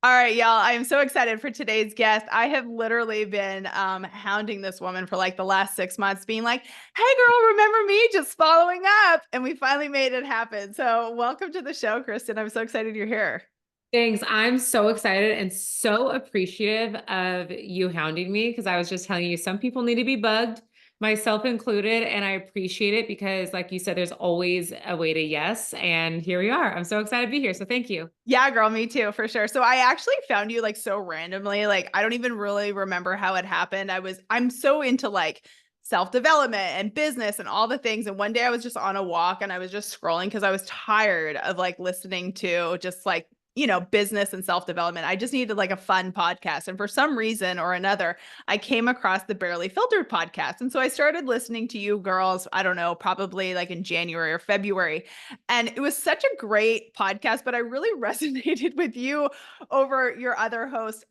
All right, y'all. I am so excited for today's guest. I have literally been hounding this woman for like the last 6 months, being like, hey, girl, remember me? Just following up. And we finally made it happen. So, welcome to the show, Kristen. I'm so excited you're here. Thanks. I'm so excited and so appreciative of you hounding me because I was just telling you some people need to be bugged, myself included, and I appreciate it because, like you said, there's always a way to yes, and here we are. I'm so excited to be here. So thank you. Yeah, girl, me too, for sure. So I actually found you like so randomly. Like I don't even really remember how it happened. I'm so into like self-development and business and all the things. And one day I was just on a walk and I was just scrolling because I was tired of like listening to just like, business and self-development. I just needed like a fun podcast. And for some reason or another, I came across the Barely Filtered podcast. And so I started listening to you girls, I don't know, probably like in January or February. And it was such a great podcast, but I really resonated with you over your other host,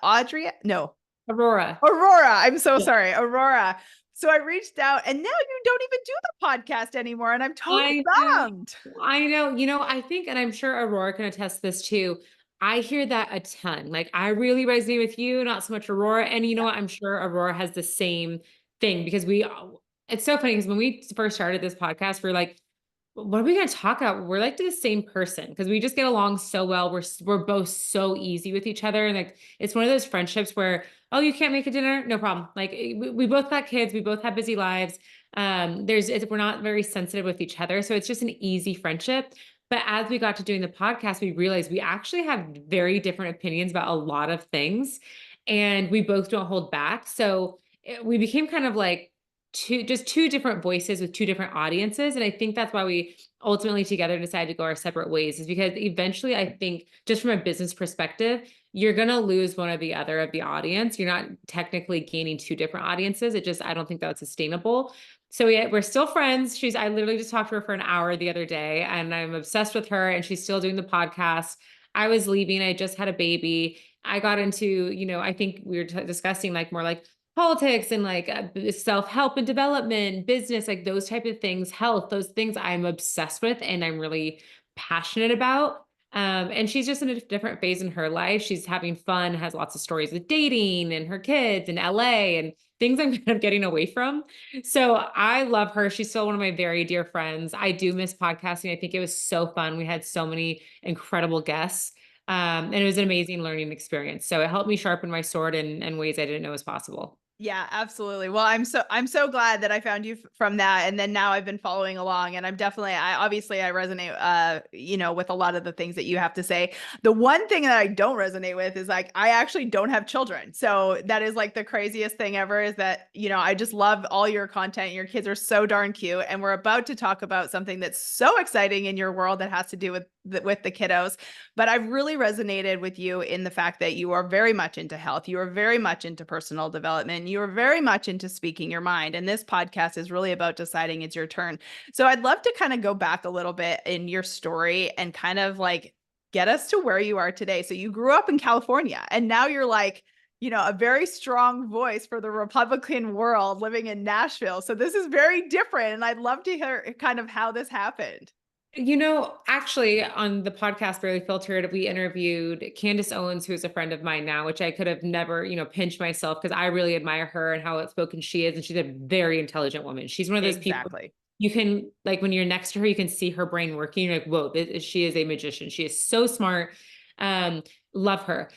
Audrey. No, Aurora. Aurora. I'm so Yeah. sorry, Aurora. So I reached out, and now you don't even do the podcast anymore, and I'm totally I know. bummed. I know. I think, and I'm sure Aurora can attest this too. I hear that a ton. Like, I really resonate with you, not so much Aurora. And you know Yeah. what? I'm sure Aurora has the same thing because it's so funny because when we first started this podcast, we're like, what are we going to talk about? We're like the same person because we just get along so well. We're both so easy with each other, and like it's one of those friendships where, oh, you can't make a dinner, no problem. Like we both got kids, we both have busy lives. We're not very sensitive with each other, so it's just an easy friendship. But as we got to doing the podcast, we realized we actually have very different opinions about a lot of things, and we both don't hold back. So we became kind of like two different voices with two different audiences. And I think that's why we ultimately together decided to go our separate ways, is because eventually I think just from a business perspective, you're going to lose one or the other of the audience. You're not technically gaining two different audiences. I don't think that's sustainable. So we're still friends. I literally just talked to her for an hour the other day and I'm obsessed with her and she's still doing the podcast. I was leaving. I just had a baby. I got into, I think we were discussing like more like politics and like self-help and development, business, like those type of things, health, those things I'm obsessed with and I'm really passionate about. And she's just in a different phase in her life. She's having fun, has lots of stories with dating and her kids in LA and things I'm kind of getting away from. So I love her. She's still one of my very dear friends. I do miss podcasting. I think it was so fun. We had so many incredible guests. And it was an amazing learning experience. So it helped me sharpen my sword in ways I didn't know was possible. Yeah, absolutely. Well, I'm so glad that I found you from that, and then now I've been following along, and I obviously I resonate, with a lot of the things that you have to say. The one thing that I don't resonate with is like I actually don't have children, so that is like the craziest thing ever. Is that I just love all your content. Your kids are so darn cute, and we're about to talk about something that's so exciting in your world that has to do with the kiddos. But I've really resonated with you in the fact that you are very much into health. You are very much into personal development. You are very much into speaking your mind. And this podcast is really about deciding it's your turn. So I'd love to kind of go back a little bit in your story and kind of like get us to where you are today. So you grew up in California and now you're like, a very strong voice for the Republican world living in Nashville. So this is very different. And I'd love to hear kind of how this happened. Actually, on the podcast Barely Filtered, we interviewed Candace Owens, who's a friend of mine now, which I could have never, pinched myself because I really admire her and how outspoken she is. And she's a very intelligent woman. She's one of those people Exactly. you can, like, when you're next to her, you can see her brain working. You're like, whoa, she is a magician. She is so smart. Um, Love her.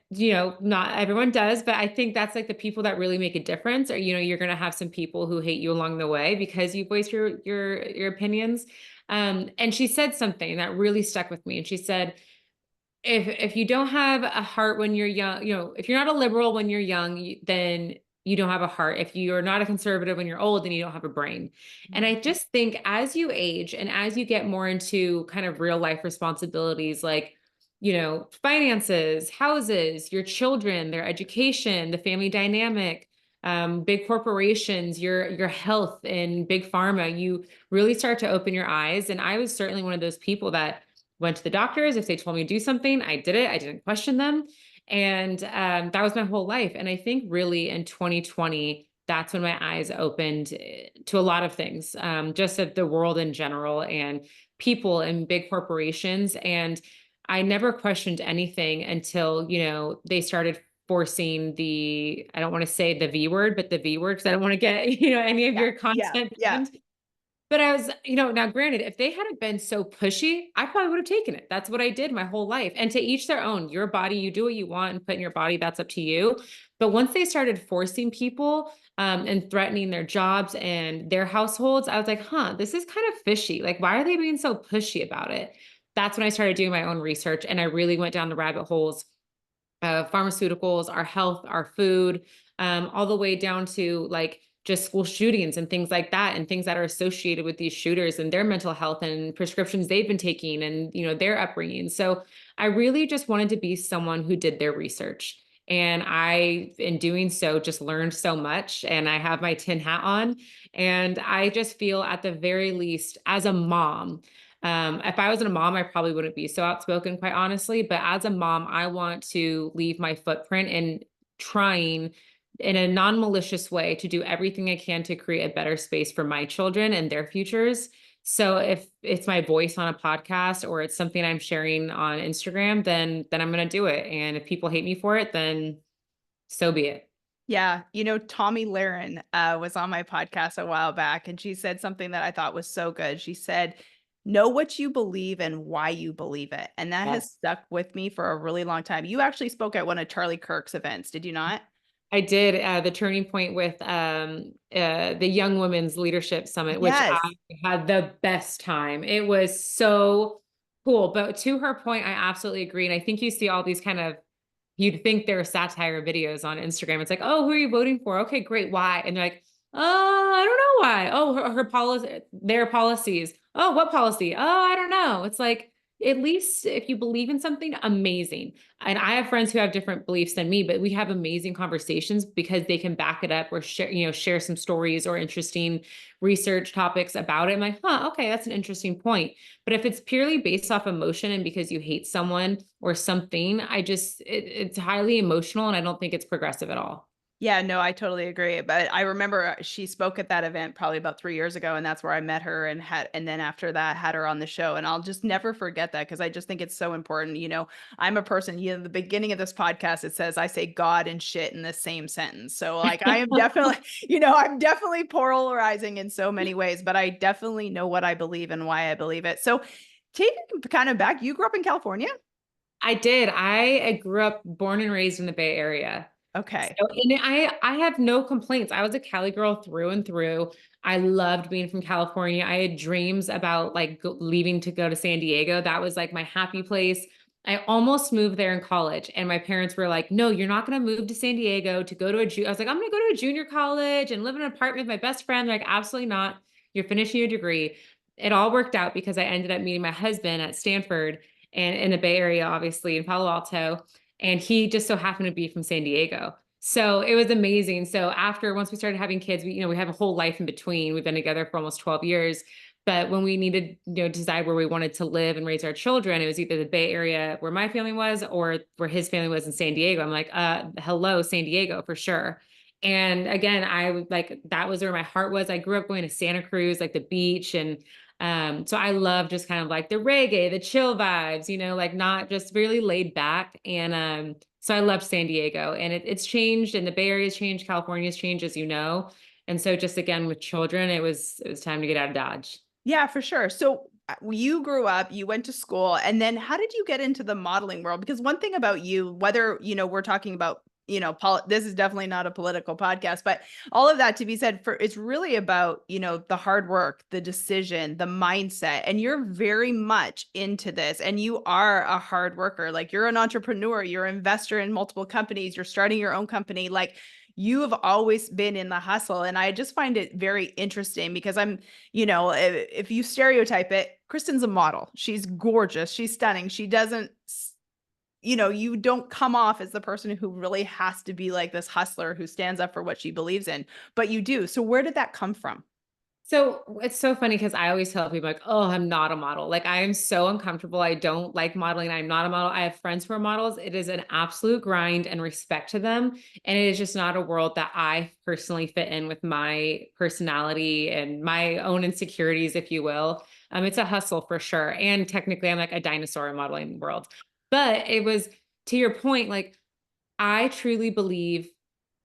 Not everyone does, but I think that's like the people that really make a difference. Or, you're going to have some people who hate you along the way because you voice your opinions. And she said something that really stuck with me. And she said, if you don't have a heart when you're young, if you're not a liberal when you're young, then you don't have a heart. If you're not a conservative when you're old, then you don't have a brain. And I just think as you age and as you get more into kind of real life responsibilities, like, finances, houses, your children, their education, the family dynamic, big corporations, your health and big pharma, you really start to open your eyes. And I was certainly one of those people that went to the doctors. If they told me to do something, I did it. I didn't question them. And that was my whole life. And I think really in 2020, that's when my eyes opened to a lot of things, just of the world in general and people and big corporations. And I never questioned anything until, they started forcing I don't want to say the V word, but the V word, because I don't want to get, any of Yeah, your yeah, content yeah. banned. But I was, now granted, if they hadn't been so pushy, I probably would have taken it. That's what I did my whole life. And to each their own. Your body, you do what you want and put in your body, that's up to you. But once they started forcing people and threatening their jobs and their households, I was like, this is kind of fishy. Like, why are they being so pushy about it? That's when I started doing my own research, and I really went down the rabbit holes of pharmaceuticals, our health, our food, all the way down to like just school shootings and things like that, and things that are associated with these shooters and their mental health and prescriptions they've been taking, and their upbringing. So I really just wanted to be someone who did their research. And I, in doing so, just learned so much. And I have my tin hat on. And I just feel, at the very least, as a mom, if I wasn't a mom, I probably wouldn't be so outspoken, quite honestly. But as a mom, I want to leave my footprint in trying, in a non-malicious way, to do everything I can to create a better space for my children and their futures. So if it's my voice on a podcast, or it's something I'm sharing on Instagram, then I'm going to do it. And if people hate me for it, then so be it. Yeah, Tommy Lahren was on my podcast a while back, and she said something that I thought was so good. She said, "Know what you believe and why you believe it," and that has Yes. stuck with me for a really long time. You actually spoke at one of Charlie Kirk's events, did you not? I did the Turning Point with the Young Women's Leadership Summit, which Yes. I had the best time. It was so cool. But to her point, I absolutely agree. And I think you see all these kind of, you'd think they're satire videos on Instagram. It's like, oh, who are you voting for? Okay, great. Why? And they're like, oh, I don't know why. Oh, her policy, their policies. Oh, what policy? Oh, I don't know. It's like, at least if you believe in something, amazing. And I have friends who have different beliefs than me, but we have amazing conversations because they can back it up, or share some stories or interesting research topics about it. I'm like, okay, that's an interesting point. But if it's purely based off emotion and because you hate someone or something, it's highly emotional, and I don't think it's progressive at all. Yeah, no, I totally agree. But I remember she spoke at that event probably about 3 years ago, and that's where I met her, and then after that had her on the show. And I'll just never forget that, because I just think it's so important. I'm a person, the beginning of this podcast, it says I say God and shit in the same sentence. So like I am definitely, I'm definitely polarizing in so many ways, but I definitely know what I believe and why I believe it. So taking kind of back, you grew up in California? I did. I grew up, born and raised in the Bay Area. Okay. So, and I have no complaints. I was a Cali girl through and through. I loved being from California. I had dreams about like leaving to go to San Diego. That was like my happy place. I almost moved there in college, and my parents were like, "No, you're not going to move to San Diego to go to I was like, "I'm going to go to a junior college and live in an apartment with my best friend." They're like, "Absolutely not. You're finishing your degree." It all worked out because I ended up meeting my husband at Stanford, and in the Bay Area, obviously in Palo Alto, and he just so happened to be from San Diego. So it was amazing. So once we started having kids, we have a whole life in between. We've been together for almost 12 years. But when we needed, decide where we wanted to live and raise our children, it was either the Bay Area where my family was, or where his family was in San Diego. I'm like, hello, San Diego for sure. And again, that was where my heart was. I grew up going to Santa Cruz, like the beach. And so I love just kind of like the reggae, the chill vibes, like not just really laid back. And so I loved San Diego, and it's changed, and the Bay Area's changed, California's changed, as you know. And so just again with children, it was time to get out of Dodge. Yeah, for sure. So you grew up, you went to school, and then how did you get into the modeling world? Because one thing about you, whether, we're talking about, this is definitely not a political podcast, but all of that to be said, it's really about, the hard work, the decision, the mindset, and you're very much into this, and you are a hard worker. Like, you're an entrepreneur, you're an investor in multiple companies, you're starting your own company. Like, you have always been in the hustle. And I just find it very interesting because if you stereotype it, Kristen's a model. She's gorgeous. She's stunning. She doesn't, you don't come off as the person who really has to be like this hustler who stands up for what she believes in, but you do. So where did that come from? So it's so funny because I always tell people like, oh, I'm not a model. Like, I am so uncomfortable. I don't like modeling. I'm not a model. I have friends who are models. It is an absolute grind, and respect to them. And it is just not a world that I personally fit in with my personality and my own insecurities, if you will. It's a hustle for sure. And technically I'm like a dinosaur in modeling world, but it was, to your point, like I truly believe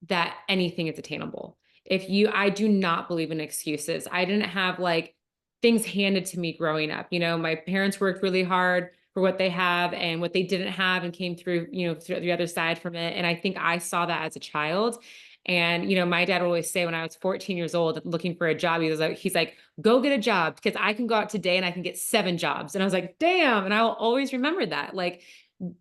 that anything is attainable. I do not believe in excuses. I didn't have like things handed to me growing up. My parents worked really hard for what they have and what they didn't have and came through, through the other side from it. And I think I saw that as a child. And, my dad would always say when I was 14 years old looking for a job, he's like, go get a job because I can go out today and I can get 7 jobs. And I was like, damn. And I'll always remember that. Like,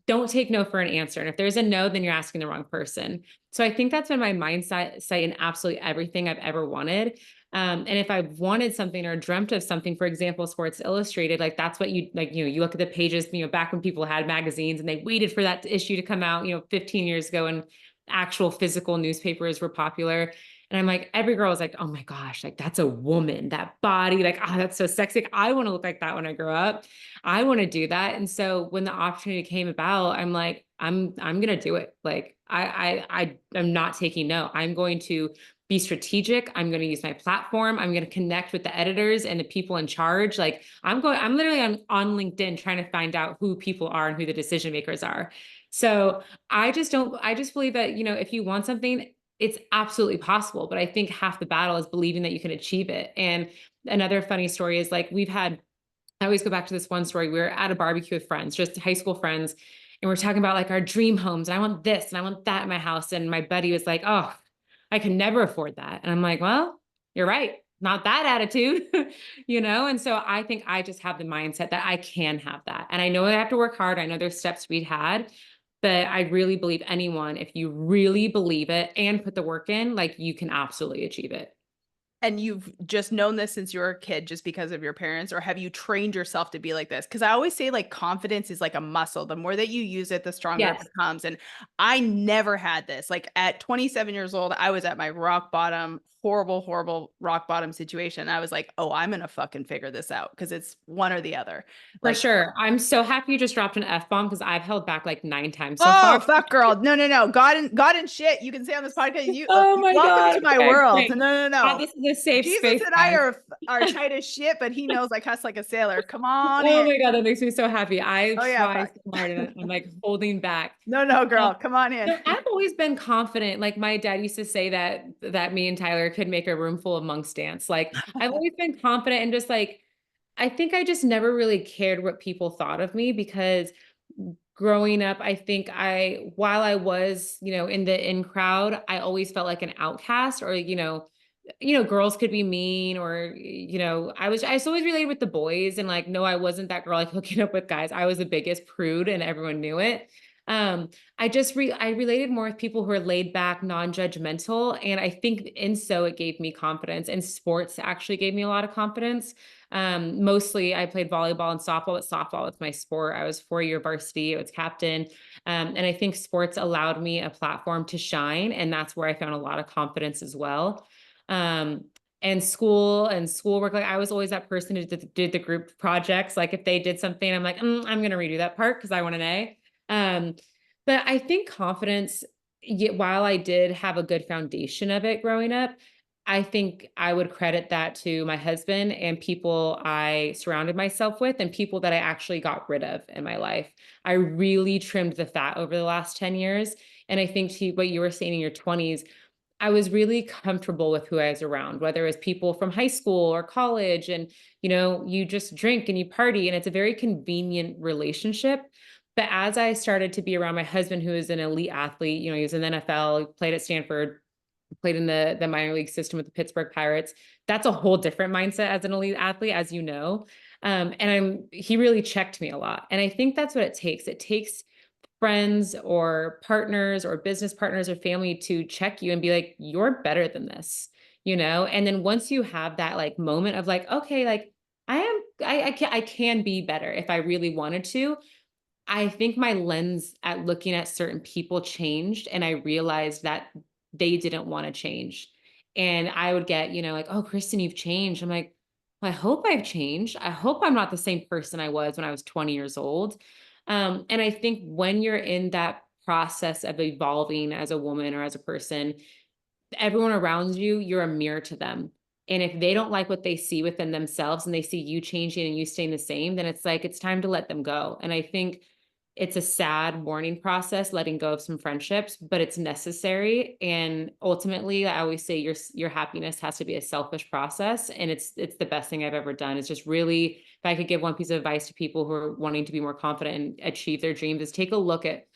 don't take no for an answer. And if there's a no, then you're asking the wrong person. So I think that's been my mindset in absolutely everything I've ever wanted. And if I wanted something or dreamt of something, for example, Sports Illustrated, like that's what you like, you look at the pages, back when people had magazines and they waited for that issue to come out, 15 years ago, and actual physical newspapers were popular. And I'm like, every girl is like, oh my gosh, like that's a woman, that body, like, oh, that's so sexy. Like, I want to look like that when I grow up. I want to do that. And so when the opportunity came about, I'm like, I'm going to do it. Like I'm not taking no. I'm going to be strategic. I'm going to use my platform. I'm going to connect with the editors and the people in charge. Like I'm literally on LinkedIn trying to find out who people are and who the decision makers are. So I just believe that, if you want something, it's absolutely possible. But I think half the battle is believing that you can achieve it. And another funny story is like I always go back to this one story. We were at a barbecue with friends, just high school friends, and we're talking about like our dream homes. And I want this and I want that in my house. And my buddy was like, oh, I can never afford that. And I'm like, well, you're right. Not that attitude, And so I think I just have the mindset that I can have that. And I know I have to work hard. I know there's steps to be had, but I really believe anyone, if you really believe it and put the work in, like you can absolutely achieve it. And you've just known this since you were a kid just because of your parents, or have you trained yourself to be like this? Because I always say like confidence is like a muscle. The more that you use it, the stronger it Yes. becomes. And I never had this. Like at 27 years old, I was at my rock bottom, horrible, horrible rock bottom situation. I was like, oh, I'm gonna fucking figure this out because it's one or the other. For Like, sure. I'm so happy you just dropped an F-bomb because I've held back like 9 times so oh far. fuck, girl, no, no, no, God and shit. You can say on this podcast, you Oh my welcome God. to my Okay, world. great. No, no, no. This is a safe Jesus space, and I guys. are tight as shit, but he knows I cuss like a sailor. Come on Oh in. my God, that makes me so happy. I Oh yeah, try fuck. so hard and I'm like holding back. No, no, Um, girl, come on in. I've always been confident. Like my dad used to say that me and Tyler could make a room full of monks dance. Like I've always been confident and just like I think I just never really cared what people thought of me because growing up, I think while I was, in the in crowd, I always felt like an outcast or, girls could be mean or, I was always related with the boys and like, no, I wasn't that girl like hooking up with guys. I was the biggest prude and everyone knew it. I related more with people who are laid back, non-judgmental. And I think in so it gave me confidence and sports actually gave me a lot of confidence. Mostly I played volleyball and softball, but softball was my sport. I was 4-year varsity, I was captain. And I think sports allowed me a platform to shine. And that's where I found a lot of confidence as well. Um, and schoolwork, like I was always that person who did the group projects. Like if they did something, I'm like, I'm going to redo that part because I want an A. Um, but I think confidence, while I did have a good foundation of it growing up, I think I would credit that to my husband and people I surrounded myself with and people that I actually got rid of in my life. I really trimmed the fat over the last 10 years. And I think to what you were saying in your 20s, I was really comfortable with who I was around, whether it was people from high school or college. And, you just drink and you party, and it's a very convenient relationship. But as I started to be around my husband, who is an elite athlete, he was in the NFL, he played at Stanford, played in the minor league system with the Pittsburgh Pirates. That's a whole different mindset as an elite athlete, as you know. And he really checked me a lot. And I think that's what it takes. It takes friends or partners or business partners or family to check you and be like, you're better than this, And then once you have that like moment of like, okay, like I can be better if I really wanted to. I think my lens at looking at certain people changed and I realized that they didn't want to change. And I would get, like, oh, Kristen, you've changed. I'm like, well, I hope I've changed. I hope I'm not the same person I was when I was 20 years old. And I think when you're in that process of evolving as a woman or as a person, everyone around you, you're a mirror to them. And if they don't like what they see within themselves and they see you changing and you staying the same, then it's like, it's time to let them go. And I think it's a sad mourning process, letting go of some friendships, but it's necessary. And ultimately, I always say your happiness has to be a selfish process. And it's the best thing I've ever done. It's just really, if I could give one piece of advice to people who are wanting to be more confident and achieve their dreams, is take a look at,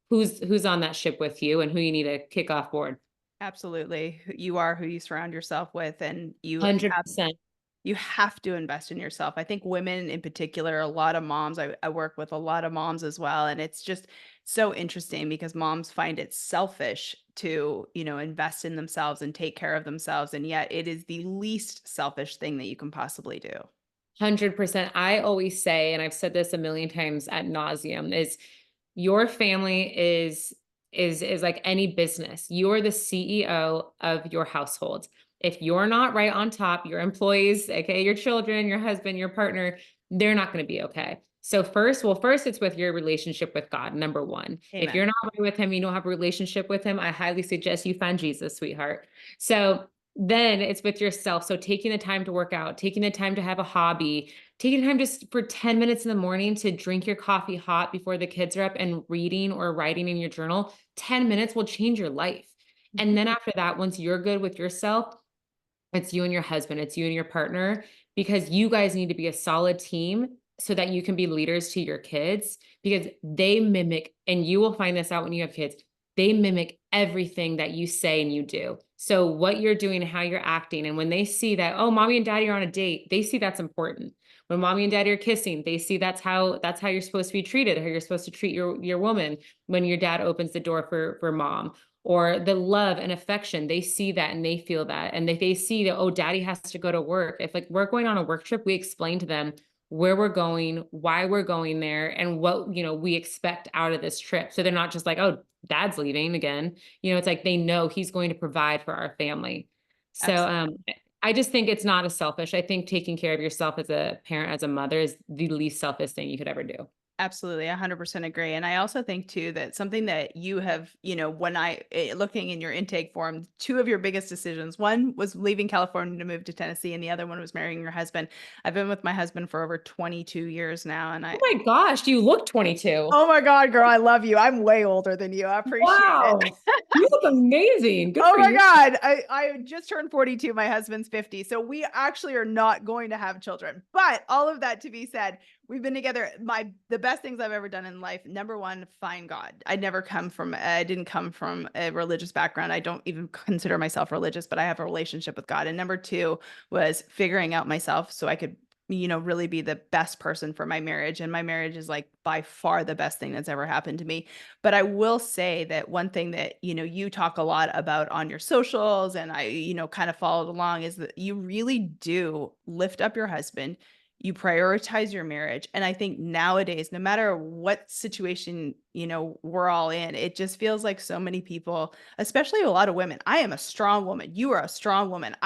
who's on that ship with you and who you need to kick off board. Absolutely. You are who you surround yourself with, and 100%. you have to invest in yourself. I think women in particular, a lot of moms, I work with a lot of moms as well. And it's just so interesting because moms find it selfish to, invest in themselves and take care of themselves. And yet it is the least selfish thing that you can possibly do. 100%. I always say, and I've said this a million times ad nauseum, is your family is like any business. You're the CEO of your household. If you're not right on top, your employees, aka your children, your husband, your partner, they're not going to be okay. So first it's with your relationship with God, number one. If you're Amen. not right with him, you don't have a relationship with him, I highly suggest you find Jesus, sweetheart. So then it's with yourself. So taking the time to work out, taking the time to have a hobby, taking time just for 10 minutes in the morning to drink your coffee hot before the kids are up and reading or writing in your journal, 10 minutes will change your life. And then after that, once you're good with yourself, it's you and your husband, it's you and your partner, because you guys need to be a solid team so that you can be leaders to your kids, because they mimic, and you will find this out when you have kids, they mimic everything that you say and you do. So what you're doing and how you're acting, and when they see that, oh, mommy and daddy are on a date, they see that's important. When mommy and daddy are kissing, they see that's how you're supposed to be treated, how you're supposed to treat your woman when your dad opens the door for mom. Or the love and affection, they see that and they feel that. And they see that, oh, daddy has to go to work. If like we're going on a work trip, we explain to them where we're going, why we're going there, and what, we expect out of this trip. So they're not just like, oh, dad's leaving again. It's like they know he's going to provide for our family. So I just think it's not as selfish. I think taking care of yourself as a parent, as a mother, is the least selfish thing you could ever do. Absolutely, 100% agree. And I also think too that something that you have, when looking in your intake form, two of your biggest decisions, one was leaving California to move to Tennessee, and the other one was marrying your husband. I've been with my husband for over 22 years now, and Oh my gosh, you look 22. oh my God, girl, I love you. I'm way older than you. I appreciate it. Wow. You look amazing. Good Oh for my you. God. I just turned 42. My husband's 50. So we actually are not going to have children. But all of that to be said, we've been together. The best things I've ever done in life. Number one, find God. I didn't come from a religious background. I don't even consider myself religious, but I have a relationship with God. And number two was figuring out myself so I could really be the best person for my marriage. And my marriage is like by far the best thing that's ever happened to me. But I will say that one thing that, you talk a lot about on your socials, and I, kind of followed along, is that you really do lift up your husband. You prioritize your marriage. And I think nowadays, no matter what situation, we're all in, it just feels like so many people, especially a lot of women. I am a strong woman. You are a strong woman.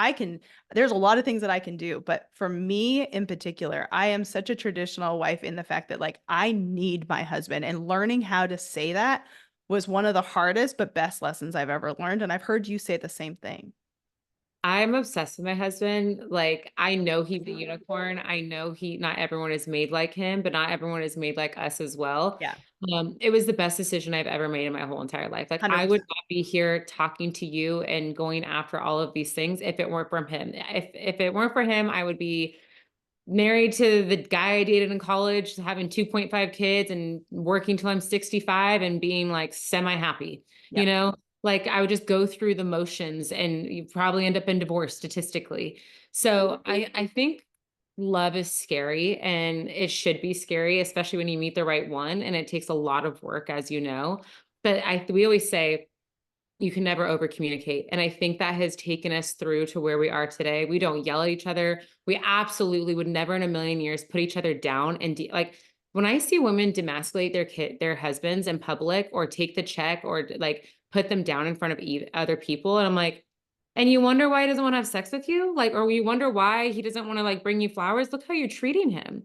There's a lot of things that I can do. But for me in particular, I am such a traditional wife in the fact that like I need my husband, and learning how to say that was one of the hardest but best lessons I've ever learned. And I've heard you say the same thing. I'm obsessed with my husband. Like, I know he's a unicorn. I know not everyone is made like him, but not everyone is made like us as well. Yeah. It was the best decision I've ever made in my whole entire life. Like, I would 100%. not be here talking to you and going after all of these things if it weren't from him. If it weren't for him, I would be married to the guy I dated in college, having 2.5 kids and working till I'm 65 and being like semi-happy, Yeah. like I would just go through the motions and you probably end up in divorce statistically. So I think love is scary, and it should be scary, especially when you meet the right one. And it takes a lot of work, as you know, but we always say, you can never over communicate. And I think that has taken us through to where we are today. We don't yell at each other. We absolutely would never in a million years put each other down. And like when I see women demasculate their husbands in public, or take the check, or like put them down in front of other people. And I'm like, and you wonder why he doesn't want to have sex with you? Like, or you wonder why he doesn't want to like bring you flowers? Look how you're treating him.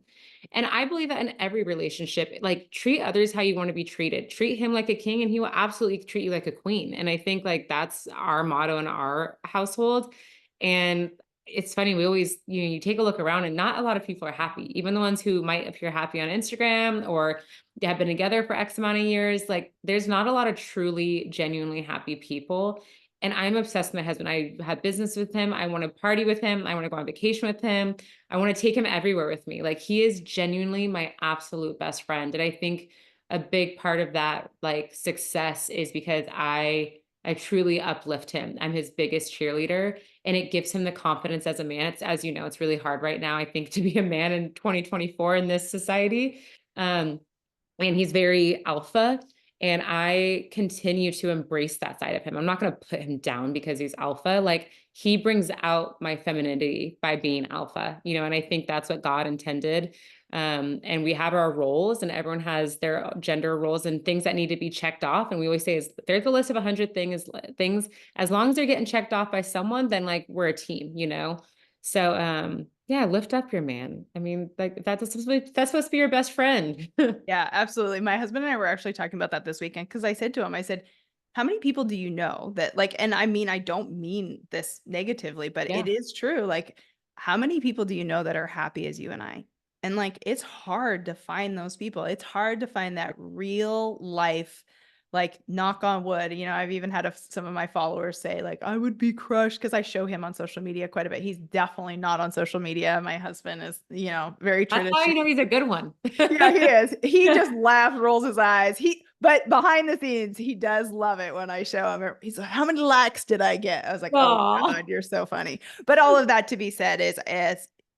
And I believe that in every relationship, like treat others how you want to be treated. Treat him like a king and he will absolutely treat you like a queen. And I think like that's our motto in our household. And it's funny. We always, you take a look around and not a lot of people are happy. Even the ones who might appear happy on Instagram or they have been together for X amount of years. Like there's not a lot of truly, genuinely happy people. And I'm obsessed with my husband. I have business with him. I want to party with him. I want to go on vacation with him. I want to take him everywhere with me. Like he is genuinely my absolute best friend. And I think a big part of that like success is because I truly uplift him. I'm his biggest cheerleader and it gives him the confidence as a man. It's, as you know, it's really hard right now, I think, to be a man in 2024 in this society. Um, and he's very alpha. And I continue to embrace that side of him. I'm not going to put him down because he's alpha. Like he brings out my femininity by being alpha, and I think that's what God intended. And we have our roles and everyone has their gender roles and things that need to be checked off. And we always say is there's a list of 100 things, as long as they're getting checked off by someone, then like we're a team. So, yeah, lift up your man. I mean, like that's supposed to be your best friend. Yeah, absolutely. My husband and I were actually talking about that this weekend because I said to him, I said, how many people do you know that like, and I mean, I don't mean this negatively, but it Yeah. is true. Like, how many people do you know that are happy as you and I? And like, it's hard to find those people. It's hard to find that real life, like knock on wood. I've even had some of my followers say like, I would be crushed because I show him on social media quite a bit. He's definitely not on social media. My husband is, very That's how you traditional. know he's a good one. Yeah, he is. He just laughs, rolls his eyes. But behind the scenes, he does love it when I show him. He's like, "How many likes did I get?" I was like, "Oh Aw. God, you're so funny." But all of that to be said is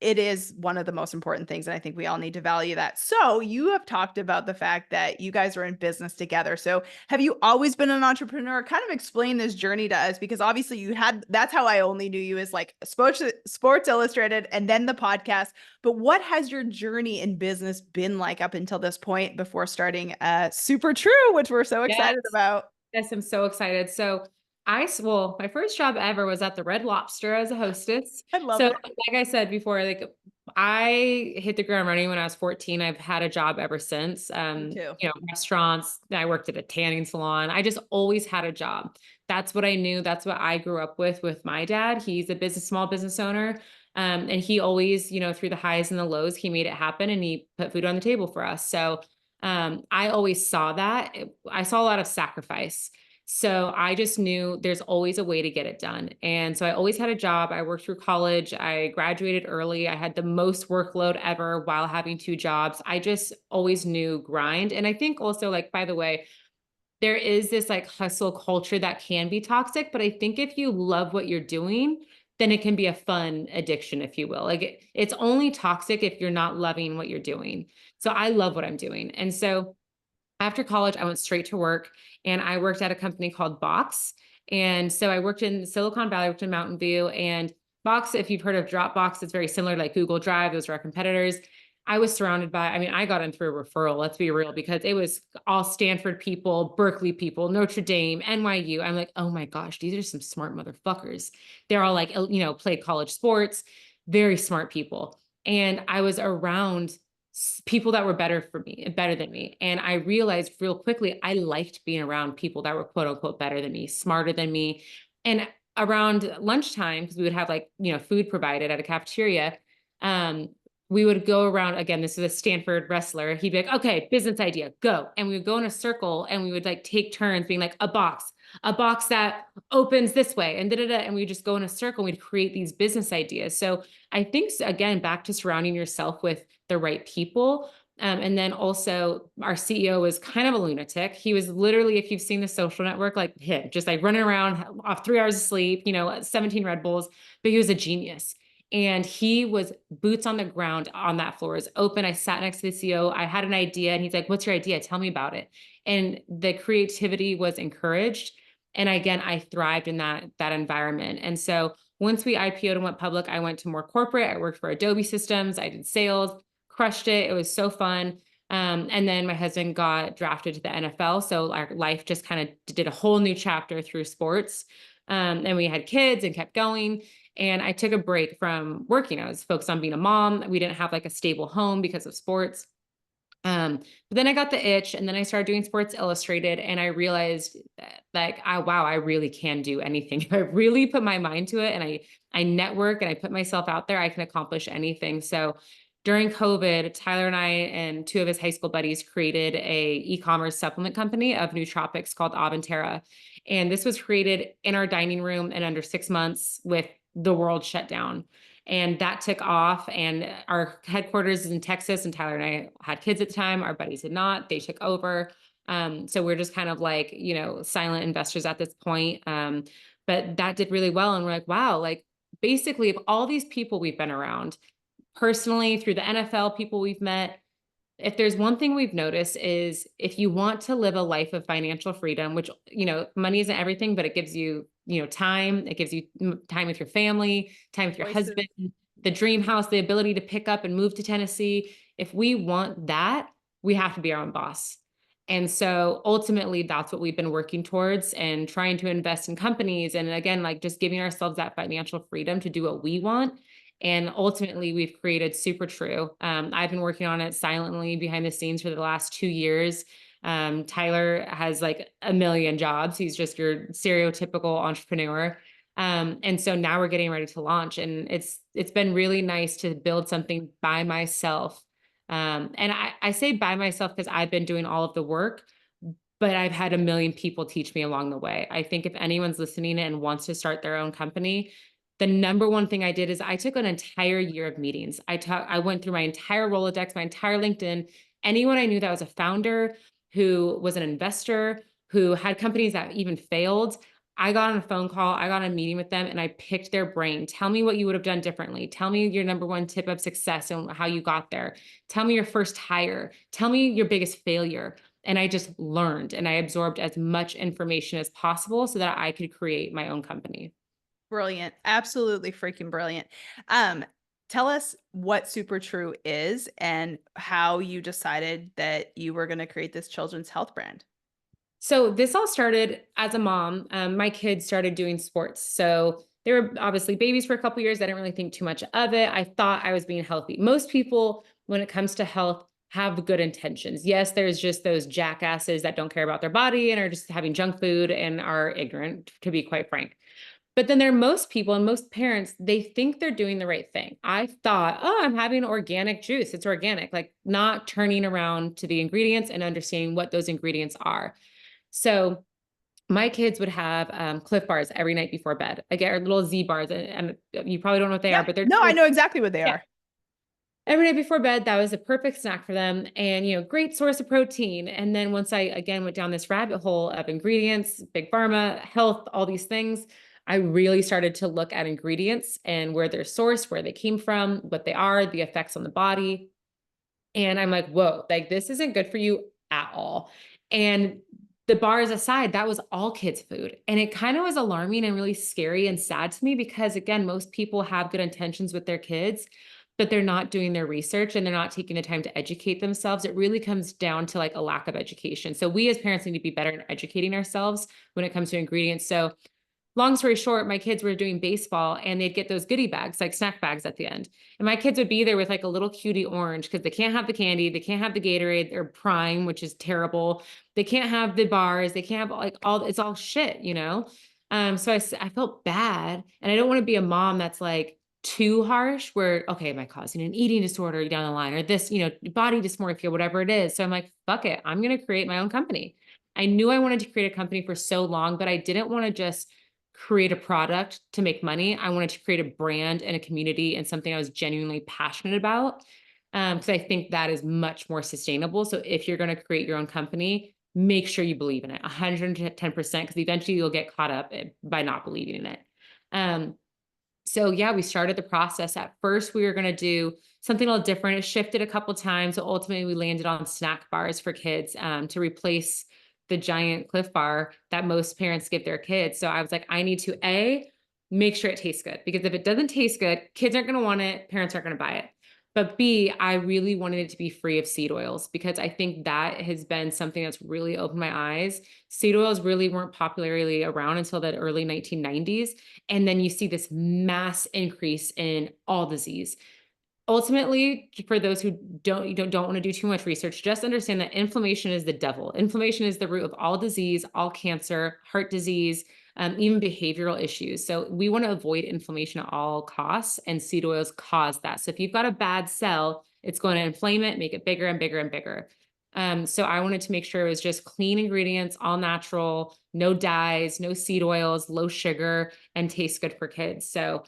it is one of the most important things, and I think we all need to value that. So you have talked about the fact that you guys are in business together. So have you always been an entrepreneur? Kind of explain this journey to us because obviously that's how I only knew you as like Sports Illustrated and then the podcast. But what has your journey in business been like up until this point before starting Super True, which we're so Yes. excited about? Yes, I'm so excited. So my first job ever was at the Red Lobster as a hostess. I love So it. like I said before, like I hit the ground running when I was 14. I've had a job ever since. Me too. Restaurants. I worked at a tanning salon. I just always had a job. That's what I knew. That's what I grew up with my dad. He's a small business owner. And he always, through the highs and the lows, he made it happen and he put food on the table for us. So I always saw that. I saw a lot of sacrifice. So I just knew there's always a way to get it done. And so I always had a job. I worked through college. I graduated early. I had the most workload ever while having two jobs. I just always knew grind. And I think also, like, by the way, there is this like hustle culture that can be toxic, but I think if you love what you're doing, then it can be a fun addiction, if you will. Like it's only toxic if you're not loving what you're doing. So I love what I'm doing. And so after college, I went straight to work and I worked at a company called Box. And so I worked in Silicon Valley, I worked in Mountain View, and Box, if you've heard of Dropbox, it's very similar to like Google Drive. Those are our competitors. I was surrounded by, I mean, I got in through a referral, let's be real, because it was all Stanford people, Berkeley people, Notre Dame, NYU. I'm like, oh my gosh, these are some smart motherfuckers. They're all like, played college sports, very smart people. And I was around people that were better than me. And I realized real quickly, I liked being around people that were quote unquote better than me, smarter than me. And around lunchtime, because we would have like, food provided at a cafeteria, um, we would go around again. This is a Stanford wrestler. He'd be like, okay, business idea, go. And we would go in a circle and we would like take turns being like a box that opens this way and da-da-da. And we just go in a circle and we'd create these business ideas. So I think, again, back to surrounding yourself with the right people. And then also our CEO was kind of a lunatic. He was literally, if you've seen The Social Network, like him, just like running around off 3 hours of sleep, 17 Red Bulls, but he was a genius. And he was boots on the ground on that floor. It was open. I sat next to the CEO. I had an idea and he's like, what's your idea? Tell me about it. And the creativity was encouraged. And again, I thrived in that environment. And so once we IPO'd and went public, I went to more corporate. I worked for Adobe Systems. I did sales, crushed it. It was so fun. And then my husband got drafted to the NFL. So our life just kind of did a whole new chapter through sports. And we had kids and kept going. And I took a break from working. I was focused on being a mom. We didn't have like a stable home because of sports. But then I got the itch and then I started doing Sports Illustrated and I realized that like, wow, I really can do anything. If I really put my mind to it and I network and I put myself out there, I can accomplish anything. So during COVID, Tyler and I and two of his high school buddies created a e-commerce supplement company of nootropics called Aventera. And this was created in our dining room in under 6 months with the world shut down. And that took off. And our headquarters is in Texas, and Tyler and I had kids at the time. Our buddies did not. They took over. So we're just kind of like, silent investors at this point. But that did really well. And we're like, wow, like basically of all these people we've been around, personally, through the NFL people we've met, if there's one thing we've noticed is if you want to live a life of financial freedom, which, money isn't everything, but it gives you, time, it gives you time with your family, time with your Voices. husband, the dream house, the ability to pick up and move to Tennessee. If we want that, we have to be our own boss. And so ultimately that's what we've been working towards and trying to invest in companies. And again, like just giving ourselves that financial freedom to do what we want. And ultimately, we've created Super True. I've been working on it silently behind the scenes for the last 2 years. Tyler has like a million jobs. He's just your stereotypical entrepreneur. And so now we're getting ready to launch, and it's been really nice to build something by myself. And I say by myself because I've been doing all of the work, but I've had a million people teach me along the way. I think if anyone's listening and wants to start their own company, the number one thing I did is I took an entire year of meetings. I went through my entire Rolodex, my entire LinkedIn, anyone I knew that was a founder, who was an investor, who had companies that even failed. I got on a phone call, I got on a meeting with them, and I picked their brain. Tell me what you would have done differently. Tell me your number one tip of success and how you got there. Tell me your first hire. Tell me your biggest failure. And I just learned and I absorbed as much information as possible so that I could create my own company. Brilliant. Absolutely freaking brilliant. Tell us what Super True is and how you decided that you were going to create this children's health brand. So this all started as a mom. My kids started doing sports. So they were obviously babies for a couple of years. I didn't really think too much of it. I thought I was being healthy. Most people, when it comes to health, have good intentions. Yes, there's just those jackasses that don't care about their body and are just having junk food and are ignorant, to be quite frank. But then there are most people and most parents, they think they're doing the right thing. I thought, oh, I'm having organic juice. It's organic, like not turning around to the ingredients and understanding what those ingredients are. So my kids would have Cliff bars every night before bed. I get our little Z bars, and you probably don't know what they are, but they're no, I know exactly what they are. Every night before bed. That was a perfect snack for them, and great source of protein. And then once I again went down this rabbit hole of ingredients, big pharma, health, all these things, I really started to look at ingredients and where they're sourced, where they came from, what they are, the effects on the body. And I'm like, whoa, like this isn't good for you at all. And the bars aside, that was all kids' food. And it kind of was alarming and really scary and sad to me because, again, most people have good intentions with their kids, but they're not doing their research and they're not taking the time to educate themselves. It really comes down to like a lack of education. So we as parents need to be better at educating ourselves when it comes to ingredients. So long story short, my kids were doing baseball and they'd get those goodie bags, like snack bags at the end. And my kids would be there with like a little cutie orange because they can't have the candy. They can't have the Gatorade or Prime, which is terrible. They can't have the bars. They can't have like it's all shit. So I felt bad. And I don't want to be a mom that's like too harsh where, okay, am I causing an eating disorder down the line or this, body dysmorphia, whatever it is. So I'm like, fuck it. I'm going to create my own company. I knew I wanted to create a company for so long, but I didn't want to just create a product to make money. I wanted to create a brand and a community and something I was genuinely passionate about. Because I think that is much more sustainable. So if you're going to create your own company, make sure you believe in it 110%, because eventually you'll get caught up by not believing in it. So yeah, we started the process. At first, we were going to do something a little different. It shifted a couple of times. So ultimately, we landed on snack bars for kids to replace the giant Cliff Bar that most parents give their kids. So I was like, I need to make sure it tastes good, because if it doesn't taste good, kids aren't going to want it. Parents aren't going to buy it. But B, I really wanted it to be free of seed oils, because I think that has been something that's really opened my eyes. Seed oils really weren't popularly around until the early 1990s. And then you see this mass increase in all disease. Ultimately, for those who don't want to do too much research, just understand that inflammation is the devil. Inflammation is the root of all disease, all cancer, heart disease, even behavioral issues. So we want to avoid inflammation at all costs, and seed oils cause that. So if you've got a bad cell, it's going to inflame it, make it bigger and bigger and bigger. So I wanted to make sure it was just clean ingredients, all natural, no dyes, no seed oils, low sugar, and tastes good for kids. So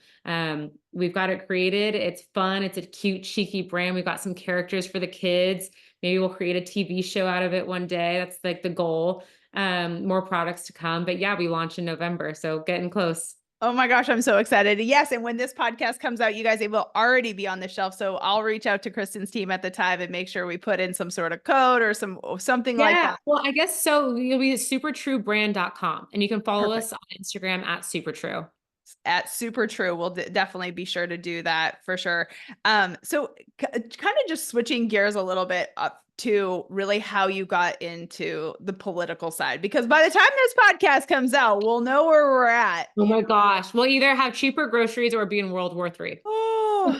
we've got it created. It's fun. It's a cute, cheeky brand. We've got some characters for the kids. Maybe we'll create a TV show out of it one day. That's like the goal. More products to come. But yeah, we launch in November. So getting close. Oh my gosh, I'm so excited. Yes, and when this podcast comes out, you guys, it will already be on the shelf. So I'll reach out to Kristen's team at the time and make sure we put in some sort of code or something like Yeah. that. Well, I guess so. You'll be at supertruebrand.com, and you can follow Perfect. us on Instagram at supertrue. At Super True, we'll definitely be sure to do that for sure. So kind of just switching gears a little bit up to really how you got into the political side, because by the time this podcast comes out, we'll know where we're at. Oh my gosh. We'll either have cheaper groceries or be in World War III. Oh,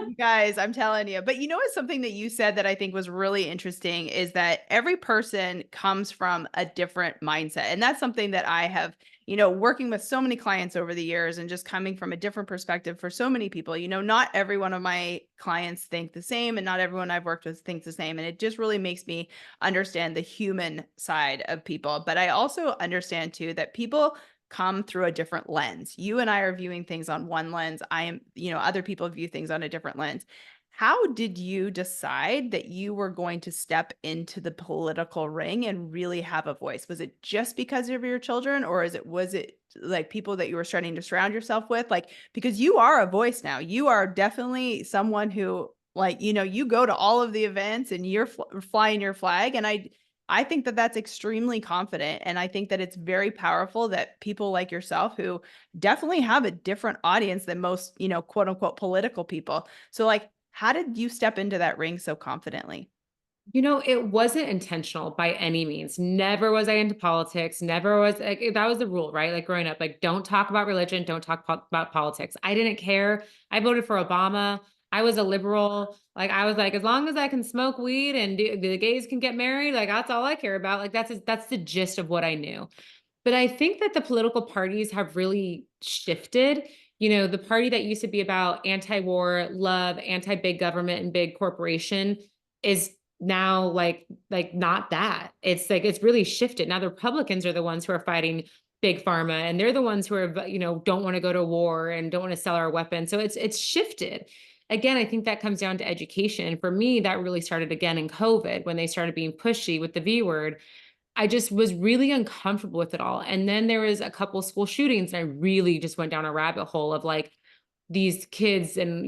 you guys, I'm telling you. But you know what's something that you said that I think was really interesting is that every person comes from a different mindset. And that's something that I have, working with so many clients over the years and just coming from a different perspective for so many people. Not every one of my clients think the same, and not everyone I've worked with thinks the same. And it just really makes me understand the human side of people. But I also understand too that people come through a different lens. You and I are viewing things on one lens. I am, other people view things on a different lens. How did you decide that you were going to step into the political ring and really have a voice? Was it just because of your children, or was it like people that you were starting to surround yourself with? Like, because you are a voice now. You are definitely someone who, like, you go to all of the events and you're flying your flag. And I think that that's extremely confident. And I think that it's very powerful that people like yourself, who definitely have a different audience than most, quote unquote, political people. So, like, how did you step into that ring so confidently? It wasn't intentional by any means. Never was I into politics. Never was like, that was the rule, right? Like growing up, like don't talk about religion, don't talk about politics. I didn't care. I voted for Obama. I was a liberal. Like I was like, as long as I can smoke weed and the gays can get married, like that's all I care about. Like that's the gist of what I knew. But I think that the political parties have really shifted. The party that used to be about anti-war, love, anti-big government and big corporation is now like not that. It's like it's really shifted. Now the Republicans are the ones who are fighting big pharma, and they're the ones who are don't want to go to war and don't want to sell our weapons. So it's shifted. Again, I think that comes down to education. For me, that really started again in COVID when they started being pushy with the V word. I just was really uncomfortable with it all. And then there was a couple school shootings, and I really just went down a rabbit hole of like these kids and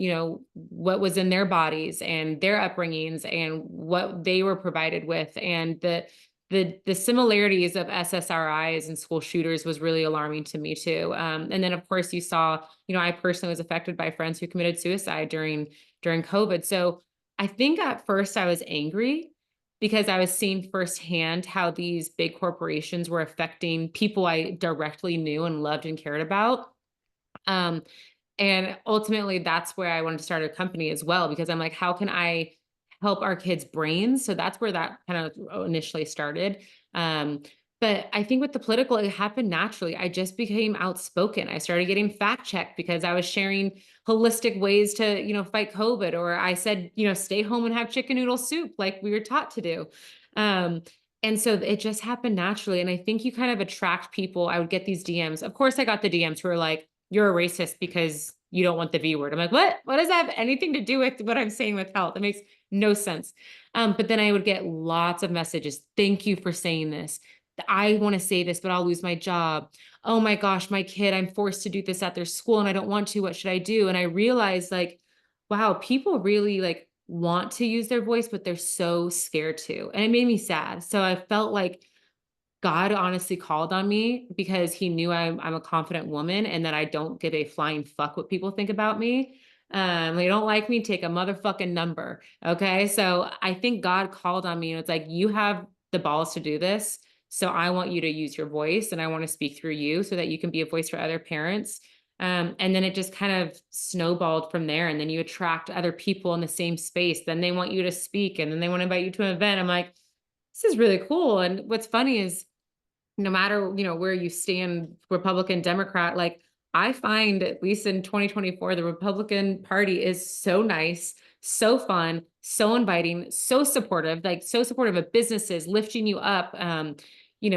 what was in their bodies and their upbringings and what they were provided with, and the similarities of SSRIs and school shooters was really alarming to me too. And then of course you saw, I personally was affected by friends who committed suicide during COVID. So I think at first I was angry because I was seeing firsthand how these big corporations were affecting people I directly knew and loved and cared about. Um, and ultimately, that's where I wanted to start a company as well, because I'm like, how can I help our kids' brains? So that's where that kind of initially started. But I think with the political, it happened naturally. I just became outspoken. I started getting fact checked because I was sharing holistic ways to, fight COVID. Or I said, stay home and have chicken noodle soup like we were taught to do. Um, and so it just happened naturally. And I think you kind of attract people. I would get these DMs. Of course, I got the DMs who are like, you're a racist because you don't want the V word. I'm like, what? What does that have anything to do with what I'm saying with health? It makes no sense. But then I would get lots of messages. Thank you for saying this. I want to say this, but I'll lose my job. Oh my gosh, my kid, I'm forced to do this at their school and I don't want to. What should I do? And I realized like, wow, people really like want to use their voice, but they're so scared to. And it made me sad. So I felt like God honestly called on me because he knew I'm a confident woman and that I don't give a flying fuck what people think about me. They don't like me, take a motherfucking number. Okay. So I think God called on me and it's like, you have the balls to do this. So I want you to use your voice and I want to speak through you so that you can be a voice for other parents. And then it just kind of snowballed from there. And then you attract other people in the same space. Then they want you to speak, and then they want to invite you to an event. I'm like, this is really cool. And what's funny is no matter, where you stand, Republican, Democrat, like I find at least in 2024, the Republican Party is so nice, so fun, so inviting, so supportive, like so supportive of businesses, lifting you up,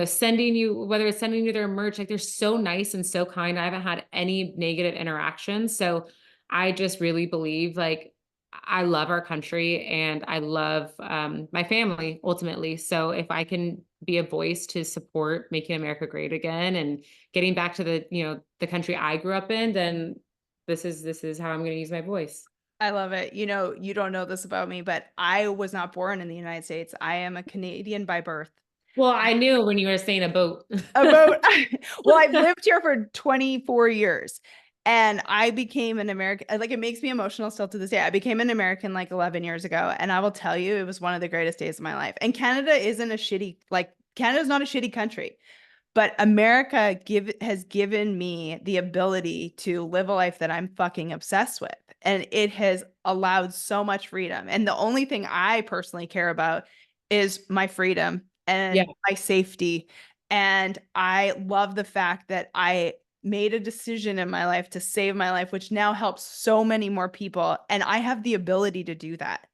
sending you, whether it's sending you their merch, like they're so nice and so kind. I haven't had any negative interactions. So I just really believe like I love our country and I love my family ultimately. So if I can be a voice to support making America great again and getting back to the country I grew up in, then this is how I'm going to use my voice. I love it. You don't know this about me, but I was not born in the United States. I am a Canadian by birth. Well, I knew when you were saying a boat. About well, I've lived here for 24 years and I became an American. Like, it makes me emotional still to this day. I became an American like 11 years ago, and I will tell you, it was one of the greatest days of my life. And Canada's not a shitty country, but America has given me the ability to live a life that I'm fucking obsessed with. And it has allowed so much freedom. And the only thing I personally care about is my freedom Yeah. and my safety. And I love the fact that I made a decision in my life to save my life, which now helps so many more people. And I have the ability to do that.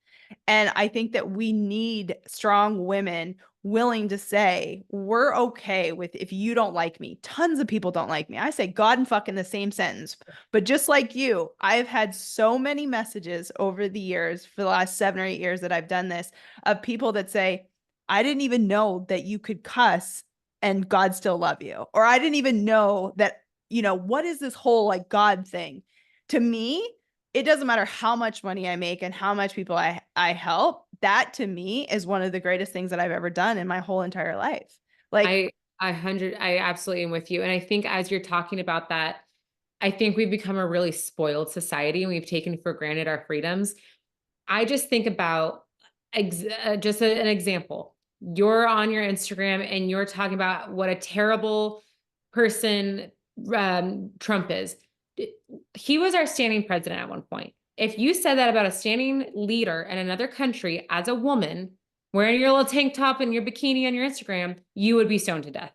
And I think that we need strong women willing to say, we're okay with if you don't like me. Tons of people don't like me. I say God and fuck in the same sentence. But just like you, I've had so many messages over the years, for the last 7 or 8 years that I've done this, of people that say, I didn't even know that you could cuss and God still love you. Or I didn't even know that, what is this whole like God thing? To me, it doesn't matter how much money I make and how much people I help. That to me is one of the greatest things that I've ever done in my whole entire life. Like, I absolutely am with you. And I think as you're talking about that, I think we've become a really spoiled society and we've taken for granted our freedoms. I just think about an example. You're on your Instagram and you're talking about what a terrible person Trump is. He was our standing president at one point. If you said that about a standing leader in another country as a woman, wearing your little tank top and your bikini on your Instagram, you would be stoned to death.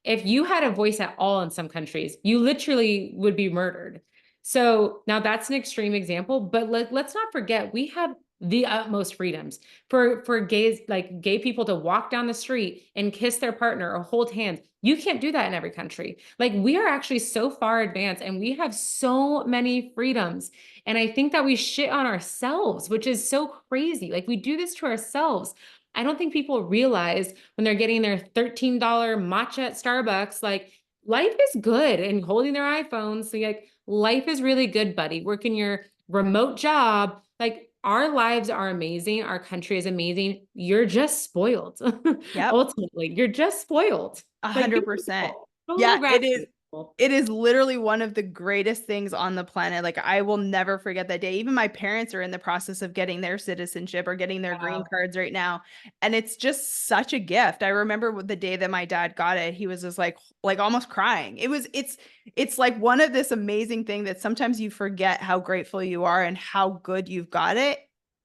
If you had a voice at all in some countries, you literally would be murdered. So now that's an extreme example, but let's not forget we have the utmost freedoms for gays, like gay people to walk down the street and kiss their partner or hold hands. You can't do that in every country. Like we are actually so far advanced and we have so many freedoms. And I think that we shit on ourselves, which is so crazy. Like we do this to ourselves. I don't think people realize when they're getting their $13 matcha at Starbucks, like life is good and holding their iPhones. So like life is really good, buddy. Working your remote job, like our lives are amazing. Our country is amazing. You're just spoiled. yep. Ultimately, you're just spoiled. Like, be 100%. grateful. Show a Yeah, little it is. gratitude. It is literally one of the greatest things on the planet. Like, I will never forget that day. Even my parents are in the process of getting their citizenship or getting their green Wow. cards right now. And it's just such a gift. I remember the day that my dad got it, he was just like almost crying. It's like one of this amazing thing that sometimes you forget how grateful you are and how good you've got it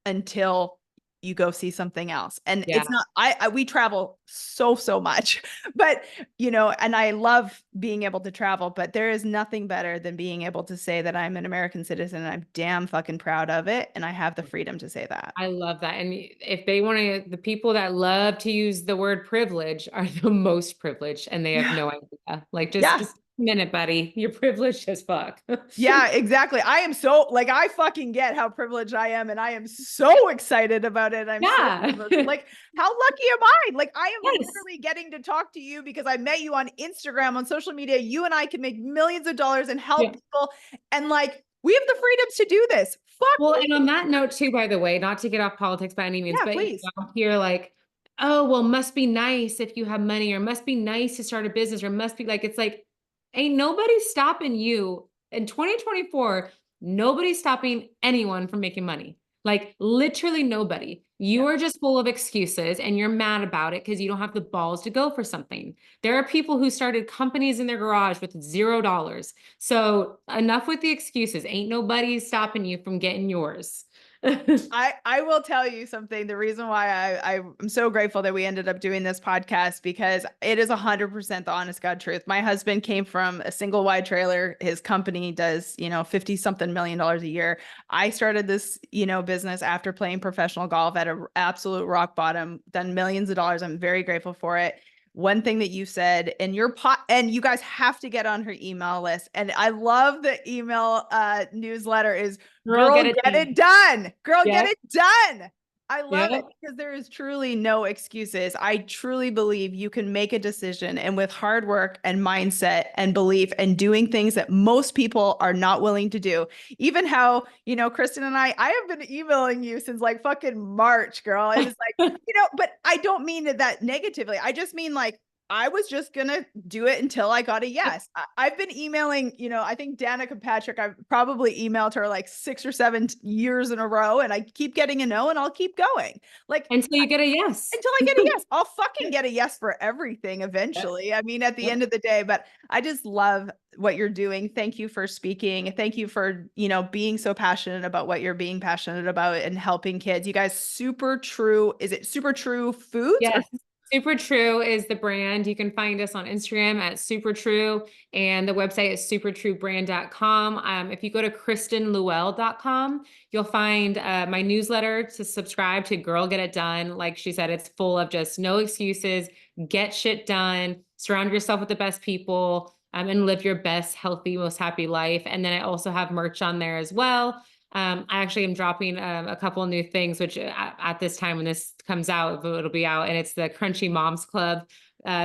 until you go see something else. And Yeah. it's not, we travel so much, but and I love being able to travel, but there is nothing better than being able to say that I'm an American citizen and I'm damn fucking proud of it. And I have the freedom to say that. I love that. And if they want to, the people that love to use the word privilege are the most privileged and they have Yeah. no idea. Like Yeah. just a minute, buddy. You're privileged as fuck. Yeah, exactly. I am so like, I fucking get how privileged I am. And I am so excited about it. I'm so Yeah. privileged. Like, how lucky am I? Like, I am Yes. literally getting to talk to you because I met you on Instagram, on social media. You and I can make millions of dollars and Yeah. help people. And like, we have the freedoms to do this. Fuck Well, and on me. that note too, by the way, not to get off politics by any means, Yeah, but please. I'll hear like, oh, well, must be nice if you have money, or must be nice to start a business, or must be like, it's like, ain't nobody stopping you in 2024. Nobody's stopping anyone from making money. Like literally nobody. You Yeah. are just full of excuses and you're mad about it because you don't have the balls to go for something. There are people who started companies in their garage with $0. So enough with the excuses. Ain't nobody stopping you from getting yours. I will tell you something. The reason why I'm so grateful that we ended up doing this podcast, because it is 100% the honest God truth. My husband came from a single wide trailer. His company does, 50 something million dollars a year. I started this, business after playing professional golf at an absolute rock bottom, done millions of dollars. I'm very grateful for it. One thing that you said in your and you guys have to get on her email list. And I love the email newsletter is Girl, girl, get it get done. it done. Girl, get Yep. it done. I love it Yep. because there is truly no excuses. I truly believe you can make a decision, and with hard work and mindset and belief and doing things that most people are not willing to do. Even how, Kristen and I have been emailing you since like fucking March, girl. It was like, but I don't mean that negatively. I just mean like, I was just gonna do it until I got a yes. I've been emailing, I think Danica Patrick, I've probably emailed her like 6 or 7 years in a row, and I keep getting a no, and I'll keep going. Like Until you get a yes. until I get a yes. I'll fucking get a yes for everything Yep. eventually. I mean, at the Yep. end of the day, but I just love what you're doing. Thank you for speaking. Thank you for, being so passionate about what you're being passionate about and helping kids. You guys, Super True. Is it Super True Foods or Yes. Super True is the brand. You can find us on Instagram at Super True, and the website is supertruebrand.com. If you go to KristenLouelle.com, you'll find my newsletter to subscribe to Girl Get It Done. Like she said, it's full of just no excuses, get shit done, surround yourself with the best people, and live your best, healthy, most happy life. And then I also have merch on there as well. I actually am dropping a couple of new things, which at this time when this comes out, it'll be out, and it's the Crunchy Moms Club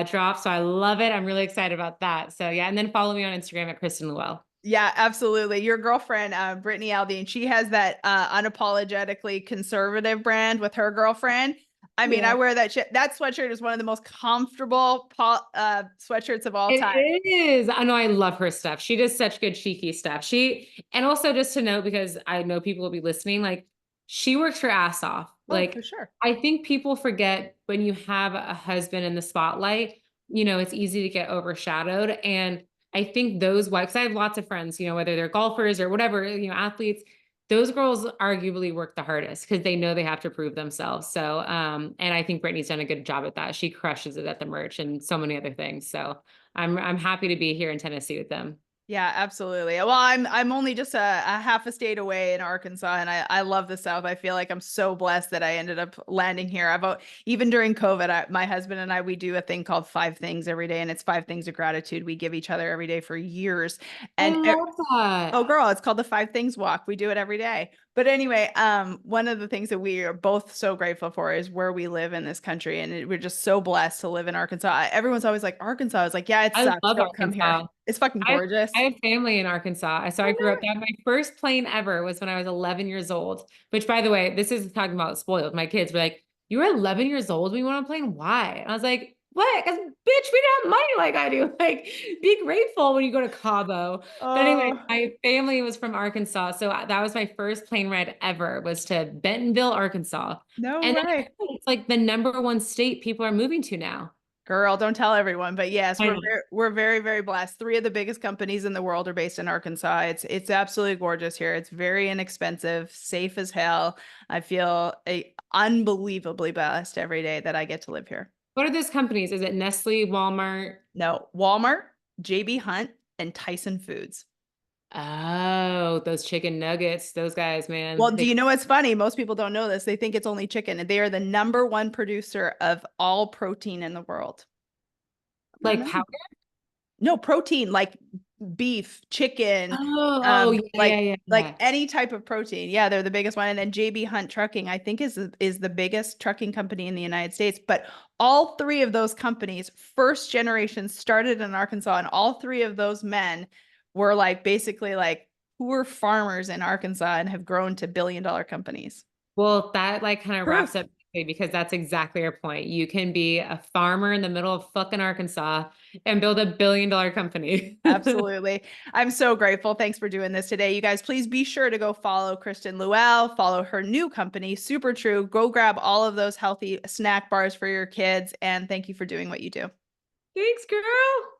drop. So I love it. I'm really excited about that. So yeah, and then follow me on Instagram at Kristen Louelle. Yeah, absolutely. Your girlfriend, Brittany Aldean, she has that unapologetically conservative brand with her girlfriend. I mean, I Yeah. wear that shit. That sweatshirt is one of the most comfortable sweatshirts of all It time. is. I know I love her stuff. She does such good cheeky stuff. And also just to note, because I know people will be listening, like she works her ass off. Oh, for Like sure. I think people forget when you have a husband in the spotlight, it's easy to get overshadowed. And I think those wives, I have lots of friends, whether they're golfers or whatever, athletes, those girls arguably work the hardest because they know they have to prove themselves. So, and I think Brittany's done a good job at that. She crushes it at the merch and so many other things. So I'm happy to be here in Tennessee with them. Yeah, absolutely. Well, I'm only just a half a state away in Arkansas, and I love the South. I feel like I'm so blessed that I ended up landing here. Even during COVID, my husband and I, we do a thing called 5 things every day, and it's 5 things of gratitude we give each other every day for years. I And love that. oh, girl, it's called the 5 things walk. We do it every day. But anyway, one of the things that we are both so grateful for is where we live in this country, and we're just so blessed to live in Arkansas. Everyone's always like, Arkansas. I was like, yeah, it I sucks. love Don't come here. Arkansas. It's fucking I gorgeous. I have family in Arkansas. So Oh, I grew up no. that my first plane ever was when I was 11 years old, which by the way, this is talking about spoiled. My kids were like, you were 11 years old when you went on a plane? Why? And I was like, what? Because bitch, we didn't have money like I do. Like, be grateful when you go to Cabo. But anyway, Oh, my family was from Arkansas. So that was my first plane ride ever was to Bentonville, Arkansas. no And then way. it's like the number one state people are moving to now. Girl, don't tell everyone, but yes, I know. we're very, very blessed. 3 of the biggest companies in the world are based in Arkansas. It's absolutely gorgeous here. It's very inexpensive, safe as hell. I feel unbelievably blessed every day that I get to live here. What are those companies? Is it Nestle, Walmart? No, Walmart, JB Hunt, and Tyson Foods. Oh, those chicken nuggets, those guys, Well, man. do you know what's funny? Most people don't know this. They think it's only chicken, and they are the number one producer of all protein in the world. I Like know. powder? No, protein like beef, chicken, Oh, yeah, yeah, yeah, like yeah. any type of protein. Yeah, they're the biggest one. And then JB Hunt Trucking, I think is the biggest trucking company in the United States. But all 3 of those companies, first generation, started in Arkansas, and all 3 of those men were like basically like poor farmers in Arkansas and have grown to billion-dollar companies. Well, that like kind of wraps Proof. up Exactly, because that's exactly our point. You can be a farmer in the middle of fucking Arkansas and build $1 billion company. Absolutely. I'm so grateful. Thanks for doing this today. You guys, please be sure to go follow Kristen Louelle, follow her new company, Super True. Go grab all of those healthy snack bars for your kids. And thank you for doing what you do. Thanks, girl.